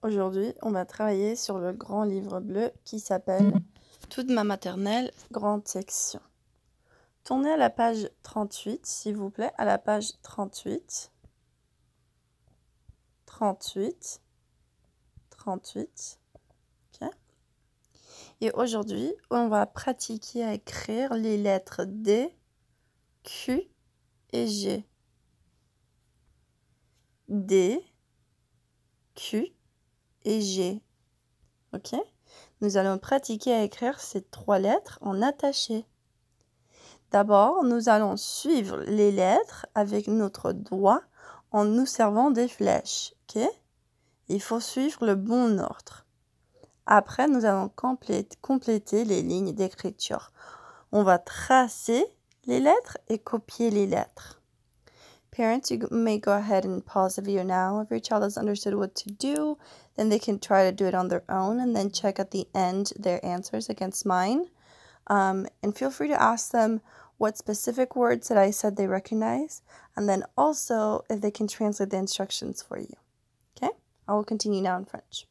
Aujourd'hui, on va travailler sur le grand livre bleu qui s'appelle Toute ma maternelle, grande section. Tournez à la page 38, s'il vous plaît, à la page 38. 38. 38. OK. Et aujourd'hui, on va pratiquer à écrire les lettres D, Q et G. D, Q et G. OK? Nous allons pratiquer à écrire ces trois lettres en attaché. D'abord, nous allons suivre les lettres avec notre doigt en nous servant des flèches. OK? Il faut suivre le bon ordre. Après, nous allons compléter les lignes d'écriture. On va tracer les lettres et copier les lettres. Parents, you may go ahead and pause the video now. If your child has understood what to do, then they can try to do it on their own and then check at the end their answers against mine. And feel free to ask them what specific words that I said they recognize, and then also if they can translate the instructions for you. Okay? I will continue now in French.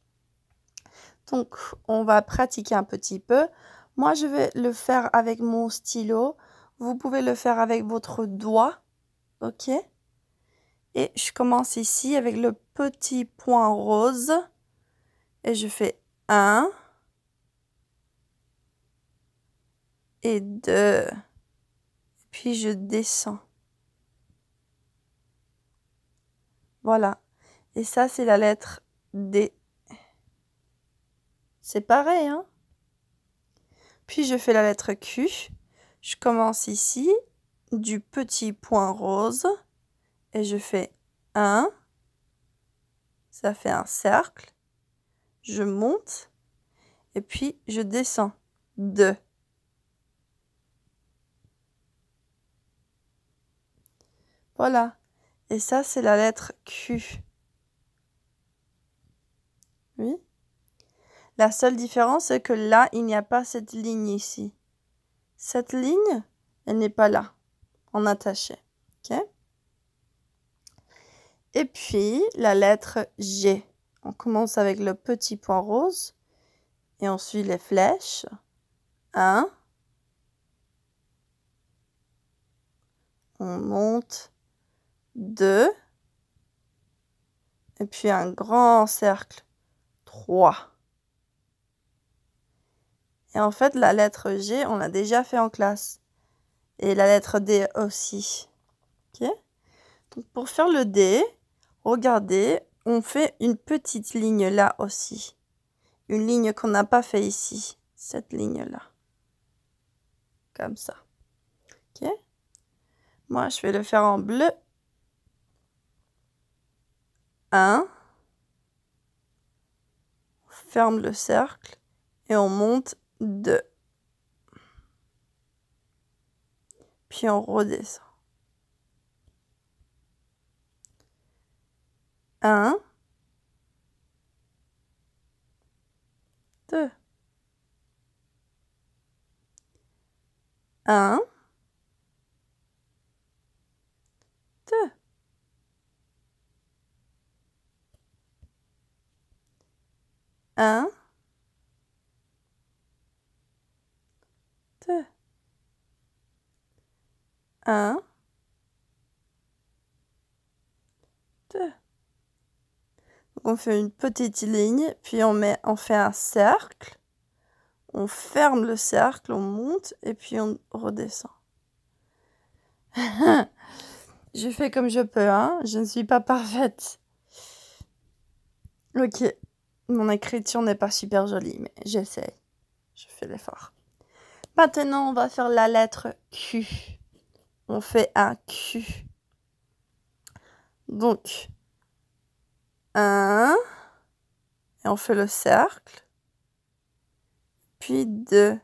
Donc, on va pratiquer un petit peu. Moi, je vais le faire avec mon stylo. Vous pouvez le faire avec votre doigt. OK? Et je commence ici avec le petit point rose. Et je fais 1 et 2. Puis je descends. Voilà. Et ça, c'est la lettre D. C'est pareil, hein? Puis je fais la lettre Q. Je commence ici, du petit point rose. Et je fais 1. Ça fait un cercle. Je monte. Et puis je descends. 2. Voilà. Et ça, c'est la lettre Q. Oui. La seule différence, c'est que là, il n'y a pas cette ligne ici. Cette ligne, elle n'est pas là, en attaché. OK? Et puis, la lettre G. On commence avec le petit point rose. Et on suit les flèches. 1. On monte. 2. Et puis un grand cercle. 3. Et en fait, la lettre G, on l'a déjà fait en classe. Et la lettre D aussi. OK? Donc, pour faire le D, regardez, on fait une petite ligne là aussi. Une ligne qu'on n'a pas fait ici. Cette ligne-là. Comme ça. OK? Moi, je vais le faire en bleu. 1. On ferme le cercle. Et on monte 2. Puis on redescend. 1. 2. 1. 2. 1. 2. 1. 2. On fait une petite ligne, puis on fait un cercle. On ferme le cercle, on monte, et puis on redescend. Je fais comme je peux, hein. Je ne suis pas parfaite. Ok. Mon écriture n'est pas super jolie, mais j'essaie. Je fais l'effort. Maintenant, on va faire la lettre Q. On fait un Q. Donc, 1. Et on fait le cercle. Puis 2.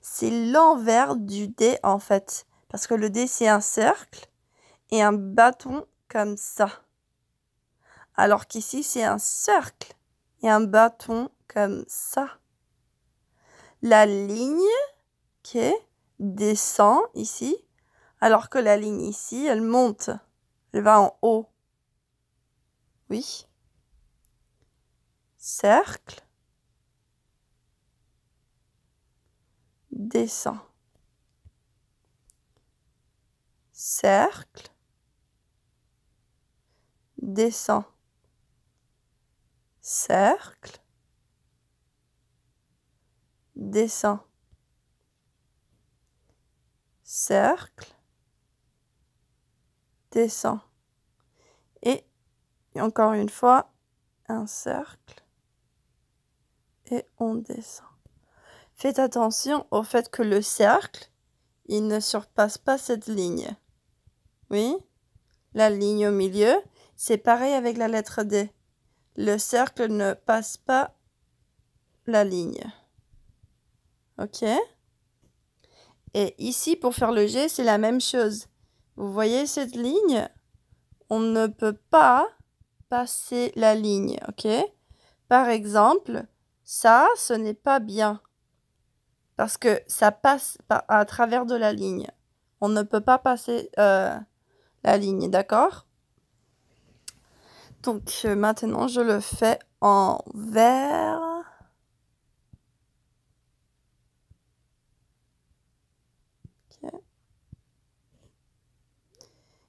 C'est l'envers du D en fait. Parce que le D, c'est un cercle et un bâton comme ça. Alors qu'ici, c'est un cercle et un bâton comme ça. La ligne qui descend ici, alors que la ligne ici, elle monte. Elle va en haut. Oui. cercle, descend, cercle, descend, cercle, descend, cercle, descend. Et encore une fois, un cercle et on descend. Faites attention au fait que le cercle, il ne surpasse pas cette ligne. Oui, la ligne au milieu, c'est pareil avec la lettre D. Le cercle ne passe pas la ligne. Ok? Et ici, pour faire le G, c'est la même chose. Vous voyez cette ligne? On ne peut pas passer la ligne, ok? Par exemple, ça, ce n'est pas bien. Parce que ça passe à travers de la ligne. On ne peut pas passer la ligne, d'accord? Donc, maintenant, je le fais en vert. Okay.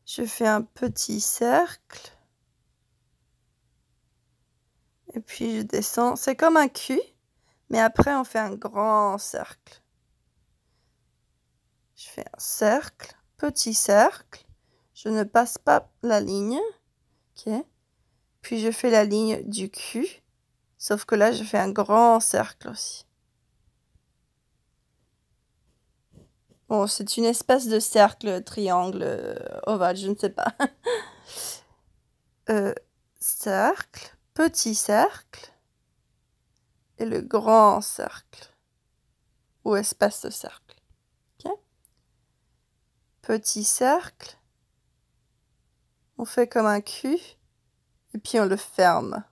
Je fais un petit cercle. Et puis, je descends. C'est comme un Q, mais après, on fait un grand cercle. Je fais un cercle, petit cercle. Je ne passe pas la ligne. Ok. Puis, je fais la ligne du Q. Sauf que là, je fais un grand cercle aussi. Bon, c'est une espèce de cercle, triangle, ovale, je ne sais pas. Cercle, petit cercle et le grand cercle ou espace de cercle. Okay. Petit cercle, on fait comme un Q et puis on le ferme.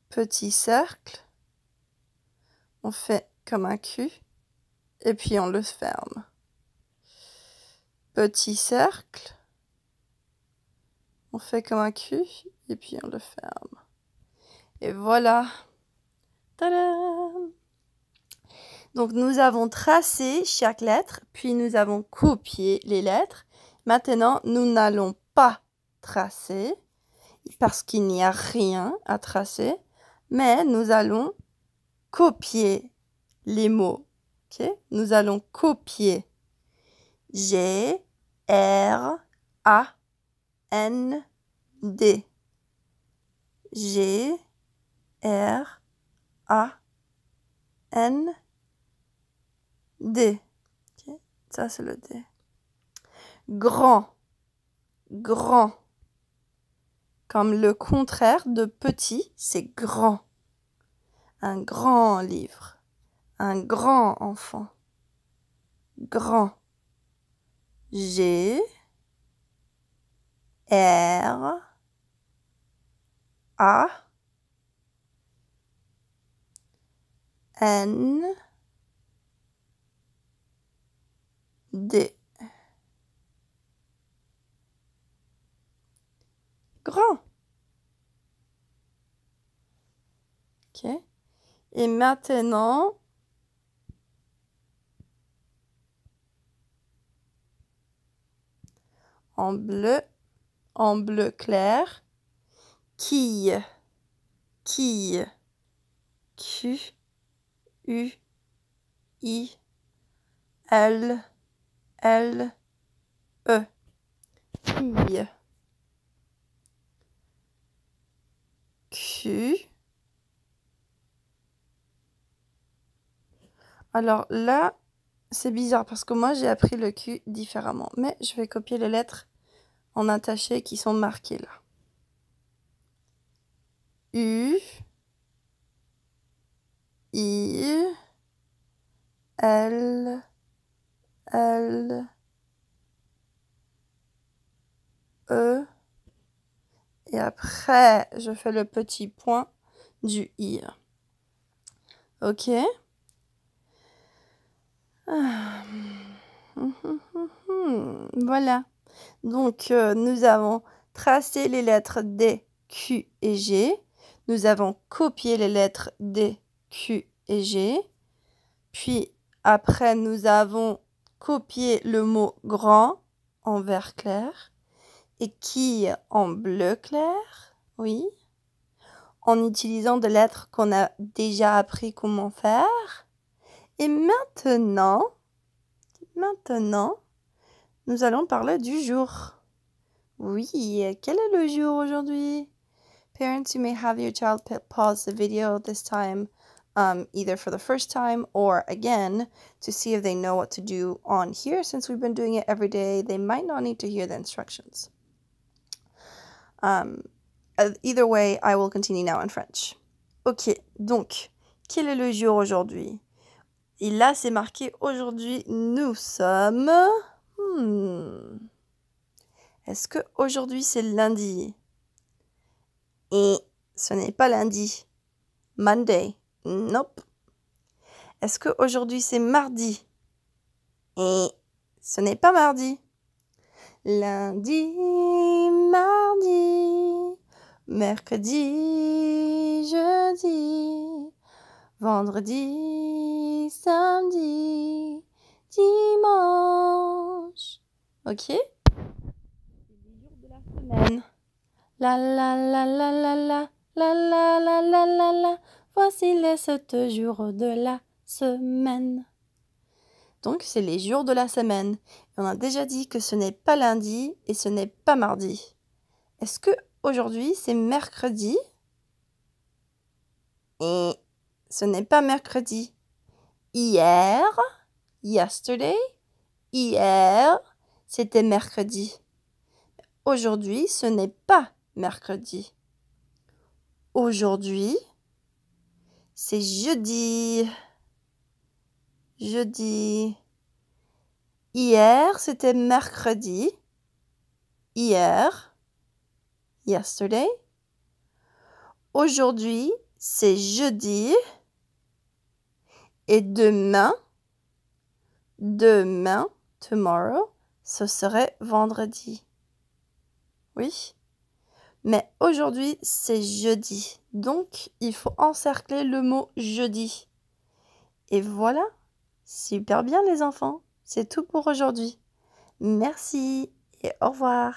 Petit cercle, on fait comme un Q et puis on le ferme. Petit cercle, on fait comme un Q et puis on le ferme. Et voilà. Tadam! Donc, nous avons tracé chaque lettre, puis nous avons copié les lettres. Maintenant, nous n'allons pas tracer parce qu'il n'y a rien à tracer, mais nous allons copier les mots. Okay? Nous allons copier G, R, A, N, D. G, R, A, N, D. Okay. Ça, c'est le D. Grand. Grand. Comme le contraire de petit, c'est grand. Un grand livre. Un grand enfant. Grand. G. R. A. N. D. Grand. Ok. Et maintenant, en bleu clair, quille, quille, Q, U, I, L, L, E, quille, Q. Alors là, c'est bizarre parce que moi j'ai appris le Q différemment, mais je vais copier les lettres en attaché qui sont marquées là. U, I, L, L, E. Et après, je fais le petit point du I. Ok. Voilà. Donc, nous avons tracé les lettres D, Q et G. Nous avons copié les lettres D, Q et G. Puis après, nous avons copié le mot grand en vert clair et quille en bleu clair, oui, en utilisant des lettres qu'on a déjà appris comment faire. Et maintenant, nous allons parler du jour. Oui, quel est le jour aujourd'hui? Parents, you may have your child pause the video this time, either for the first time or again, to see if they know what to do on here. Since we've been doing it every day, they might not need to hear the instructions. Either way, I will continue now in French. Ok, donc, quel est le jour aujourd'hui? Et là, c'est marqué aujourd'hui, nous sommes... Est-ce que aujourd'hui c'est lundi? Et ce n'est pas lundi. Monday. Nope. Est-ce que aujourd'hui c'est mardi? Et ce n'est pas mardi. Lundi, mardi, mercredi, jeudi, vendredi, samedi, dimanche. Ok? Semaine. La la la la la la la la la la la la. Voici les 7 jours de la semaine. Donc c'est les jours de la semaine. Et on a déjà dit que ce n'est pas lundi et ce n'est pas mardi. Est-ce que aujourd'hui c'est mercredi? Et ce n'est pas mercredi. Hier, yesterday, hier, c'était mercredi. Aujourd'hui, ce n'est pas mercredi. Aujourd'hui, c'est jeudi. Jeudi. Hier, c'était mercredi. Hier, yesterday. Aujourd'hui, c'est jeudi. Et demain, tomorrow, ce serait vendredi. Oui. Mais aujourd'hui, c'est jeudi. Donc, il faut encercler le mot jeudi. Et voilà. Super bien les enfants. C'est tout pour aujourd'hui. Merci et au revoir.